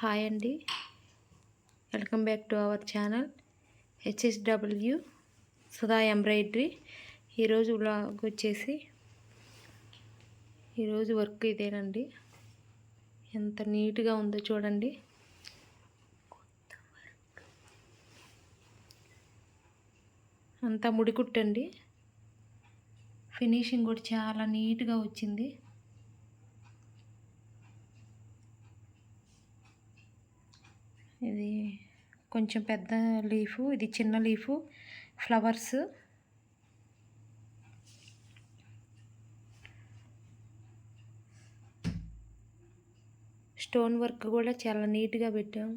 Hi అండి, welcome back to our channel HSW Sudha embroidery. ఈరోజు vlog వచ్చేసి ఈరోజు వర్క్ ఇదేనండి. ఎంత నీట్గా ఉందో చూడండి. అంతా ముడికుట్టండి. ఫినిషింగ్ కూడా చాలా నీట్గా వచ్చింది. ఇది కొంచెం పెద్ద లీఫు, ఇది చిన్న లీఫు, ఫ్లవర్స్. స్టోన్ వర్క్ కూడా చాలా నీట్గా పెట్టాం.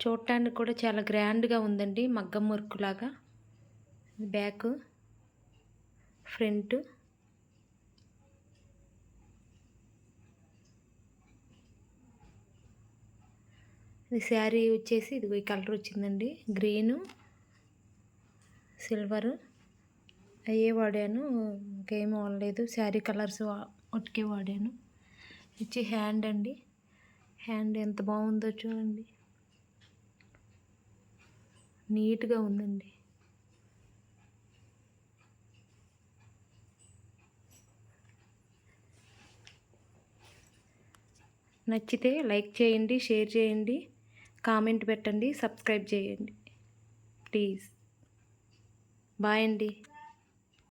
చూడటానికి కూడా చాలా గ్రాండ్గా ఉందండి. మగ్గం వర్క్ లాగా. Back, front. ఇది శారీ వచ్చేసి ఇది ఈ కలర్ వచ్చిందండి. గ్రీను, సిల్వరు అయ్యే వాడాను, ఇంకేం వాడలేదు. శారీ కలర్స్ ఒట్టికే వాడాను. ఇచ్చి హ్యాండ్ అండి. హ్యాండ్ ఎంత బాగుందో చూడండి. నీట్గా ఉందండి. నచ్చితే లైక్ చేయండి, షేర్ చేయండి, కామెంట్ పెట్టండి, సబ్స్క్రైబ్ చేయండి ప్లీజ్. బాయ్ అండి.